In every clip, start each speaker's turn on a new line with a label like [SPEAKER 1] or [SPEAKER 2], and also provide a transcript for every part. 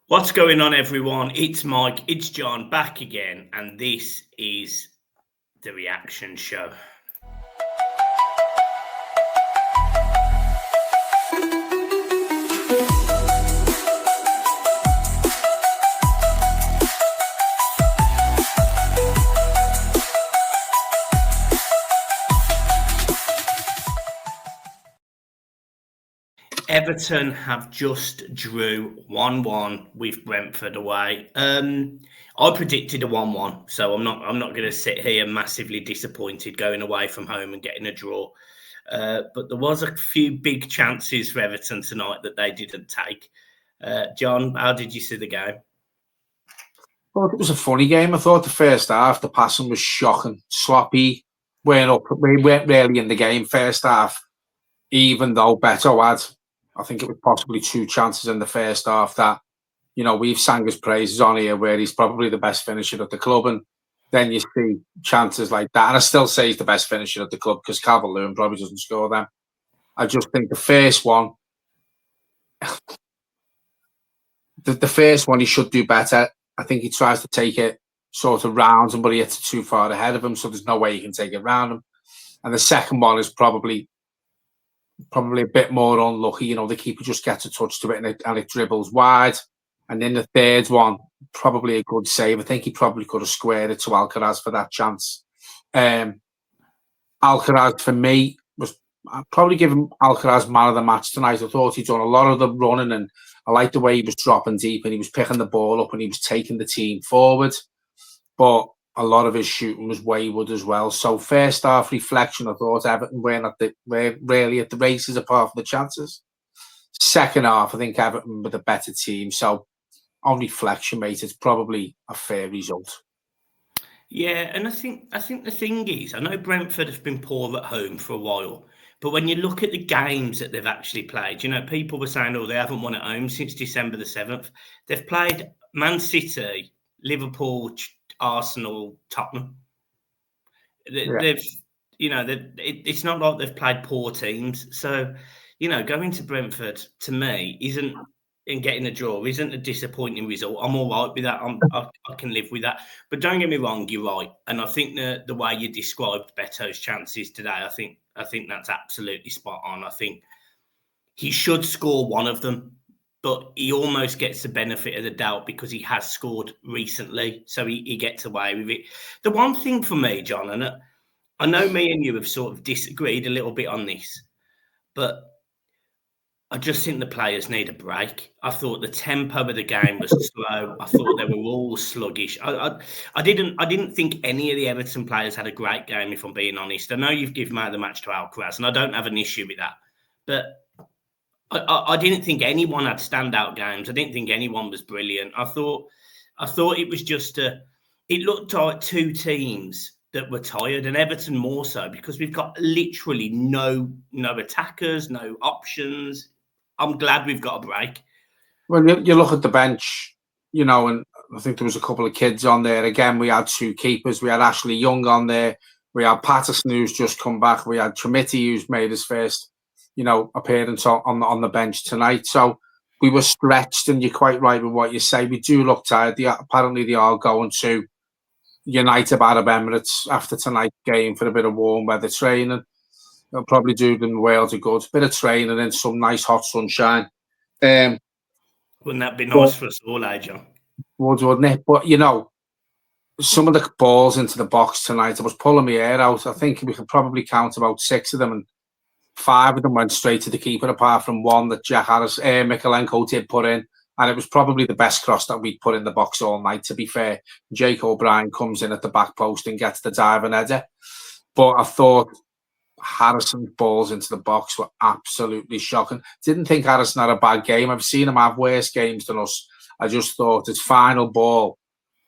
[SPEAKER 1] What's going on, everyone? It's Mike, it's John back again, and this is the reaction show. Everton have just drew 1-1 with Brentford away. I predicted a 1-1, so I'm not going to sit here massively disappointed going away from home and getting a draw. But there was a few big chances for Everton tonight that they didn't take. John, how did you see the game?
[SPEAKER 2] Well, it was a funny game. I thought the first half, the passing was shocking, sloppy. We weren't really in the game first half, even though Beto had, I think it was possibly 2 chances in the first half that, we've sang his praises on here where he's probably the best finisher at the club. And then you see chances like that. And I still say he's the best finisher at the club because Calvert-Lewin probably doesn't score them. I just think the first one, the first one he should do better. I think he tries to take it sort of round him, but he hits it too far ahead of him, so there's no way he can take it round him. And the second one is probably a bit more unlucky. The keeper just gets a touch to it and it dribbles wide. And then the third one, probably a good save. I think he probably could have squared it to Alcaraz for that chance. Alcaraz, for me, I'd probably give him Alcaraz man of the match tonight. I thought he'd done a lot of the running, and I liked the way he was dropping deep and he was picking the ball up and he was taking the team forward. But a lot of his shooting was wayward as well. So first half reflection, I thought Everton weren't really at the races apart from the chances. Second half, I think Everton were the better team. So on reflection, mate, it's probably a fair result.
[SPEAKER 1] Yeah, and I think the thing is, I know Brentford have been poor at home for a while, but when you look at the games that they've actually played, people were saying, oh, they haven't won at home since December the 7th. They've played Man City, Liverpool, Arsenal, Tottenham. They've, it's not like they've played poor teams. So, going to Brentford, to me, and getting a draw isn't a disappointing result. I'm all right with that. I can live with that. But don't get me wrong, you're right. And I think the way you described Beto's chances today, I think that's absolutely spot on. I think he should score one of them, but he almost gets the benefit of the doubt because he has scored recently. So he gets away with it. The one thing for me, John, and I know me and you have sort of disagreed a little bit on this, but I just think the players need a break. I thought the tempo of the game was slow. I thought they were all sluggish. I didn't think any of the Everton players had a great game, if I'm being honest. I know you've given out the match to Alcaraz, and I don't have an issue with that. But I didn't think anyone had standout games. I didn't think anyone was brilliant. I thought it was just it looked like two teams that were tired, and Everton more so, because we've got literally no attackers, no options. I'm glad we've got a break.
[SPEAKER 2] Well, you look at the bench, and I think there was a couple of kids on there. Again, we had 2 keepers. We had Ashley Young on there. We had Patterson, who's just come back. We had Trimiti, who's made his first, appearance on the bench tonight. So we were stretched, and you're quite right with what you say. We do look tired. Apparently, they are going to United Arab Emirates after tonight's game for a bit of warm weather training. They'll probably do them Wales a good bit of training and some nice hot sunshine.
[SPEAKER 1] Wouldn't that be nice for us all, John?
[SPEAKER 2] Wouldn't it? But some of the balls into the box tonight, I was pulling my hair out. I think we could probably count about 6 of them, and 5 of them went straight to the keeper, apart from one that Jack Harris, Mikalenko did put in. And it was probably the best cross that we'd put in the box all night, to be fair. Jake O'Brien comes in at the back post and gets the diving header. But I thought Harrison's balls into the box were absolutely shocking. Didn't think Harrison had a bad game. I've seen him have worse games than us. I just thought his final ball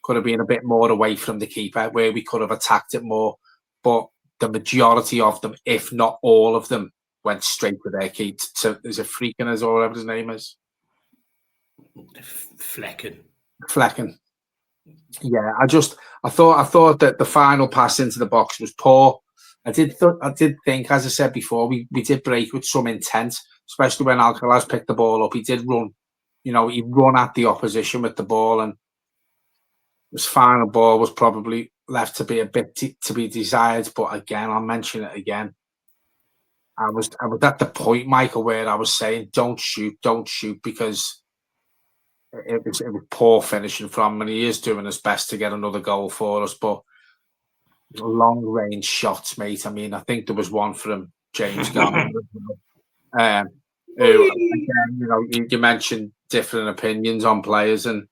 [SPEAKER 2] could have been a bit more away from the keeper, where we could have attacked it more. But the majority of them, if not all of them, went straight to their keeper. Is it Freakin or whatever his name is? Flecken. Yeah, I thought that the final pass into the box was poor. I did think, as I said before, we did break with some intent, especially when Alcaraz picked the ball up. He did run, You know, he run at the opposition with the ball, and his final ball was probably left to be a bit to be desired. But again, I'll mention it again. I was at the point, Michael, where I was saying, don't shoot, because it was poor finishing from him, and he is doing his best to get another goal for us. But long range shots, mate. I mean, I think there was one from James Garner. Who, again, you know, you mentioned different opinions on players, and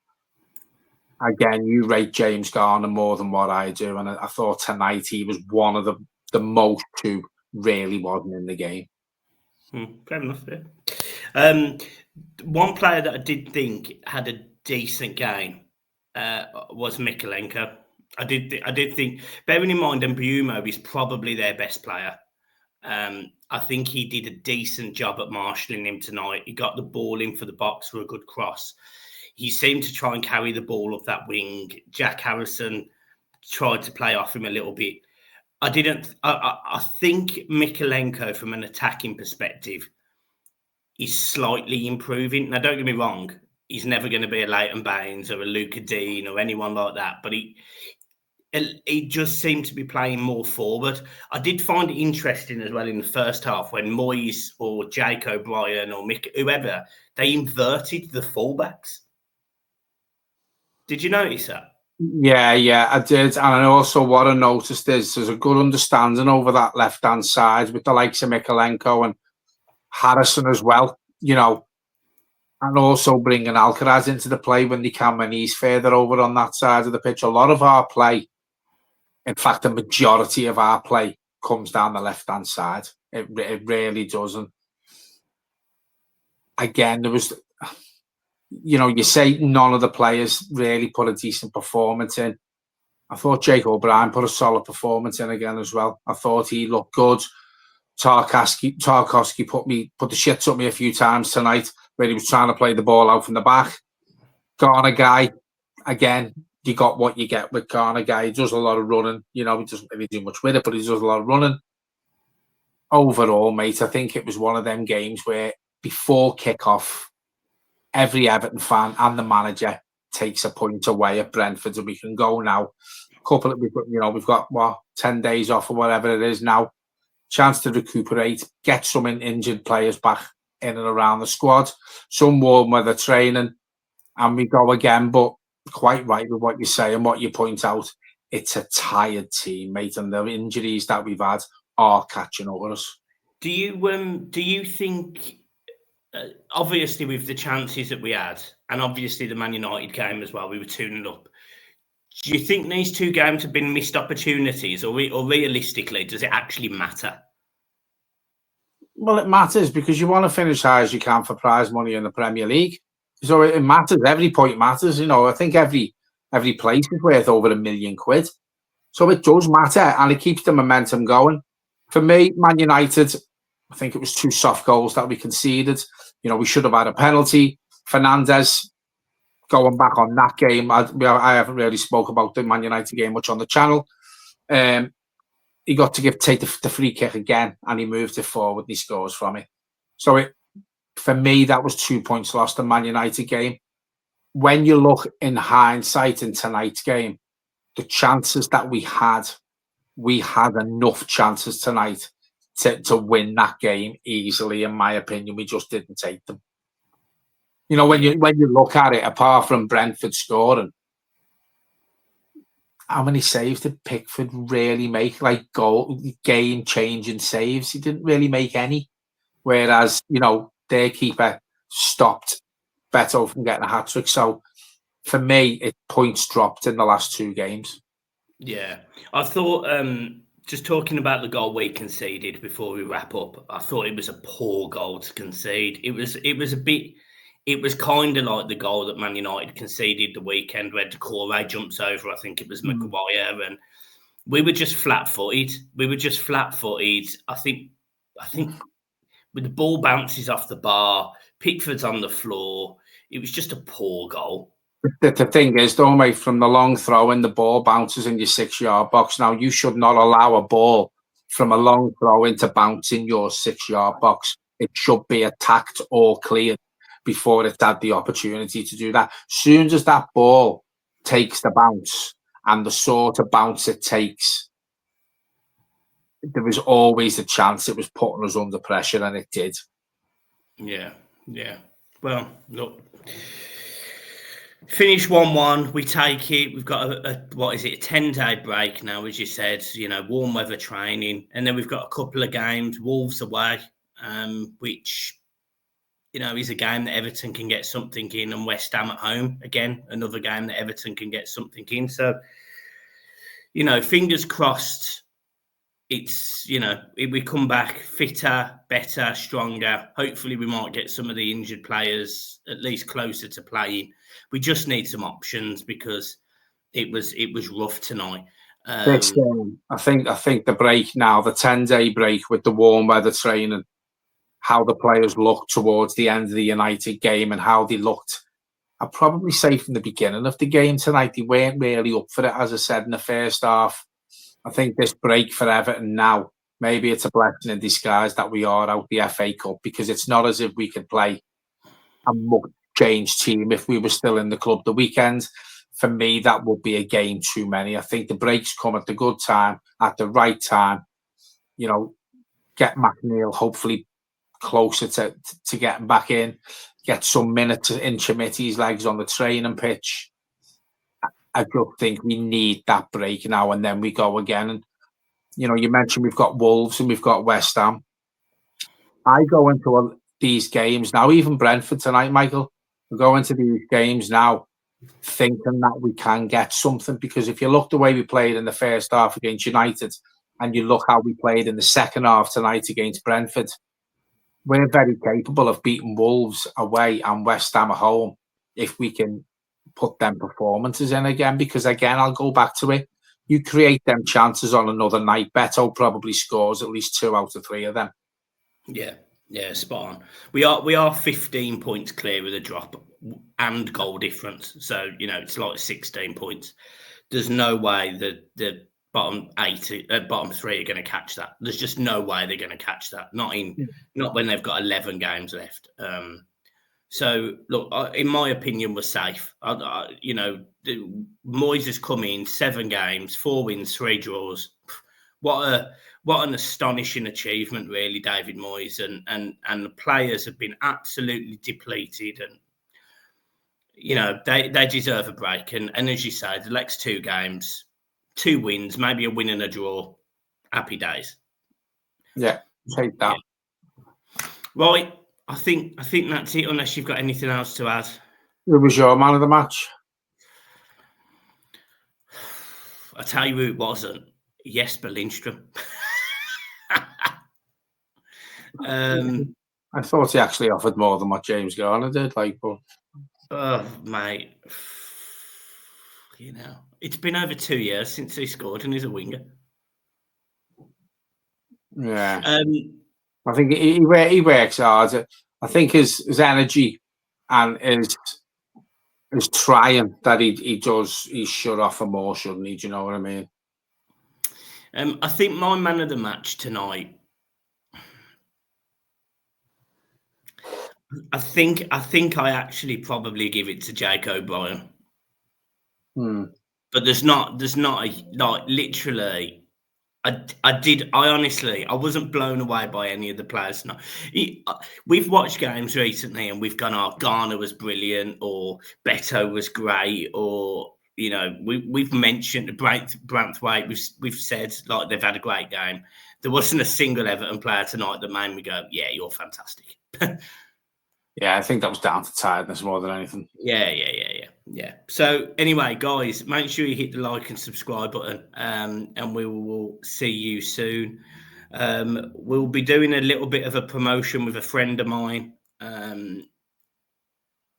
[SPEAKER 2] again, you rate James Garner more than what I do, and I thought tonight he was one of the most who really wasn't in the game.
[SPEAKER 1] Fair enough. Yeah. One player that I did think had a decent game was Mykolenko. I did think, bearing in mind, Mbeumo is probably their best player. I think he did a decent job at marshalling him tonight. He got the ball in for the box for a good cross. He seemed to try and carry the ball up that wing. Jack Harrison tried to play off him a little bit. I think Mykolenko, from an attacking perspective, is slightly improving. Now, don't get me wrong, he's never going to be a Leighton Baines or a Luca Dean or anyone like that, but he just seemed to be playing more forward. I did find it interesting as well in the first half when Moyes or Jake O'Brien or Mick, whoever, they inverted the fullbacks. Did you notice that?
[SPEAKER 2] Yeah, I did. And also what I noticed is there's a good understanding over that left-hand side with the likes of Mykolenko and Harrison as well, you know, and also bringing Alcaraz into the play when he's further over on that side of the pitch. A lot of our play, in fact, the majority of our play comes down the left-hand side. It really doesn't. Again, there was, you know, you say none of the players really put a decent performance in. I thought Jake O'Brien put a solid performance in again as well. I thought he looked good. Tarkowski put the shits up me a few times tonight where he was trying to play the ball out from the back. Garner guy, again, you got what you get with Garner guy. He does a lot of running. You know, he doesn't really do much with it, but he does a lot of running. Overall, mate, I think it was one of them games where before kickoff, every Everton fan and the manager takes a point away at Brentford, and we can go now. We've got what, 10 days off or whatever it is now. Chance to recuperate, get some injured players back in and around the squad, some warm weather training, and we go again. But quite right with what you say and what you point out, it's a tired team, mate, and the injuries that we've had are catching over us.
[SPEAKER 1] Do you think, obviously with the chances that we had, and obviously the Man United game as well, we were 2-0 up. Do you think these two games have been missed opportunities, or realistically, does it actually matter?
[SPEAKER 2] Well, it matters because you want to finish high as you can for prize money in the Premier League. So it matters. Every point matters. You know, I think every place is worth over £1 million. So it does matter, and it keeps the momentum going. For me, Man United, I think it was 2 soft goals that we conceded. You know, we should have had a penalty. Fernandes, going back on that game, I haven't really spoke about the Man United game much on the channel. He got to take the free kick again, and he moved it forward and he scores from it. So for me, that was 2 points lost in Man United game. When you look in hindsight in tonight's game, the chances that we had enough chances tonight to win that game easily. In my opinion, we just didn't take them. You know, when you look at it, apart from Brentford scoring, how many saves did Pickford really make? Like game-changing saves, he didn't really make any. Whereas, you know, their keeper stopped Beto from getting a hat-trick. So for me, points dropped in the last 2 games.
[SPEAKER 1] Yeah, I thought, just talking about the goal we conceded before we wrap up, I thought it was a poor goal to concede. It was kind of like the goal that Man United conceded the weekend where Decore jumps over, I think it was Maguire, and we were just flat-footed. I think with the ball bounces off the bar, Pickford's on the floor. It was just a poor goal.
[SPEAKER 2] The thing is, though, mate, from the long throw in, the ball bounces in your 6-yard box. Now, you should not allow a ball from a long throw in to bounce in your 6-yard box. It should be attacked or cleared. before it's had the opportunity to do that. Soon as that ball takes the bounce and the sort of bounce it takes, there was always a chance it was putting us under pressure, and it did.
[SPEAKER 1] Yeah. Well, look, finish 1-1. We take it. We've got a 10-day break now, as you said. Warm weather training, and then we've got a couple of games. Wolves away, which is a game that Everton can get something in, and West Ham at home again, another game that Everton can get something in. So, fingers crossed. It's, if we come back fitter, better, stronger, hopefully we might get some of the injured players at least closer to playing. We just need some options because it was rough tonight.
[SPEAKER 2] I think the break now, the 10-day break with the warm weather training, how the players looked towards the end of the United game and how they looked, I'd probably say from the beginning of the game tonight, they weren't really up for it, as I said in the first half. I think this break for Everton now, maybe it's a blessing in disguise that we are out the FA Cup, because it's not as if we could play a much-changed team if we were still in the club the weekend. For me, that would be a game too many. I think the breaks come at the good time, at the right time. Get McNeil hopefully closer to getting back in, get some minutes in Chimity's legs on the training pitch. I just think we need that break now, and then we go again. And you mentioned we've got Wolves and we've got West Ham. I go into these games now, even Brentford tonight, Michael. We go into these games now thinking that we can get something, because if you look the way we played in the first half against United, and you look how we played in the second half tonight against Brentford, we're very capable of beating Wolves away and West Ham at home if we can put them performances in again. Because again, I'll go back to it. You create them chances on another night, Beto probably scores at least 2 out of 3 of them.
[SPEAKER 1] Yeah, spot on. We are 15 points clear with a drop and goal difference. So, it's like 16 points. There's no way that the bottom 3 are going to catch that. There's just no way they're going to catch that. Not when they've got 11 games left. So, look, in my opinion, we're safe. Moyes has come in 7 games, 4 wins, 3 draws. What an astonishing achievement, really, David Moyes, and the players have been absolutely depleted, and they deserve a break. And as you say, the next 2 games, 2 wins, maybe a win and a draw. Happy days.
[SPEAKER 2] Yeah, take that.
[SPEAKER 1] Yeah. Right. I think that's it, unless you've got anything else to add.
[SPEAKER 2] Who was your man of the match?
[SPEAKER 1] I'll tell you who it wasn't. Jesper Lindstrom.
[SPEAKER 2] I thought he actually offered more than what James Garner did.
[SPEAKER 1] Oh, mate. It's been over 2 years since he scored, and he's a winger.
[SPEAKER 2] Yeah. I think he works hard. I think his energy and his trying that he does, he should offer more, shouldn't he? Do you know what I mean?
[SPEAKER 1] I think my man of the match tonight, I think I actually probably give it to Jake O'Brien. But there's not literally. I wasn't blown away by any of the players. No, we've watched games recently and we've gone, oh, Garner was brilliant, or Beto was great, or we've mentioned Brantwaite. We've said like they've had a great game. There wasn't a single Everton player tonight that made me go, yeah, you're fantastic.
[SPEAKER 2] Yeah, I think that was down to tiredness more than anything.
[SPEAKER 1] Yeah. So anyway, guys, make sure you hit the like and subscribe button, and we will see you soon. We'll be doing a little bit of a promotion with a friend of mine,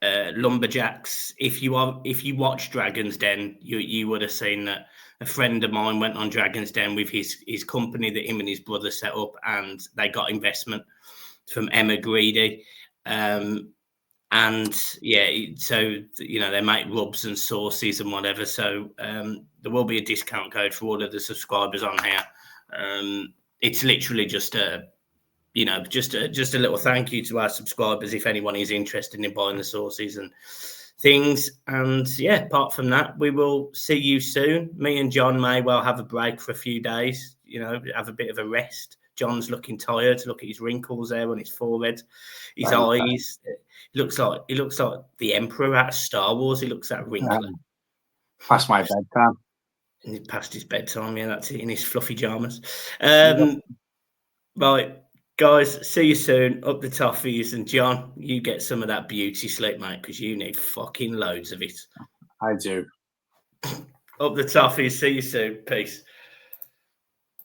[SPEAKER 1] Lumberjacks. If you watch Dragon's Den, you would have seen that a friend of mine went on Dragon's Den with his company that him and his brother set up, and they got investment from Emma Greedy. And yeah, so they make rubs and sauces and whatever. So there will be a discount code for all of the subscribers on here. It's literally just a just a little thank you to our subscribers if anyone is interested in buying the sauces and things. And yeah, apart from that, we will see you soon. Me and John may well have a break for a few days, have a bit of a rest. John's looking tired. Look at his wrinkles there on his forehead, his eyes. He looks like the Emperor out of Star Wars. He looks that wrinkly.
[SPEAKER 2] Past my bedtime.
[SPEAKER 1] And past his bedtime, yeah, that's it, in his fluffy pajamas. Right, guys, see you soon. Up the toffees. And John, you get some of that beauty sleep, mate, because you need fucking loads of it.
[SPEAKER 2] I do.
[SPEAKER 1] Up the toffees. See you soon. Peace.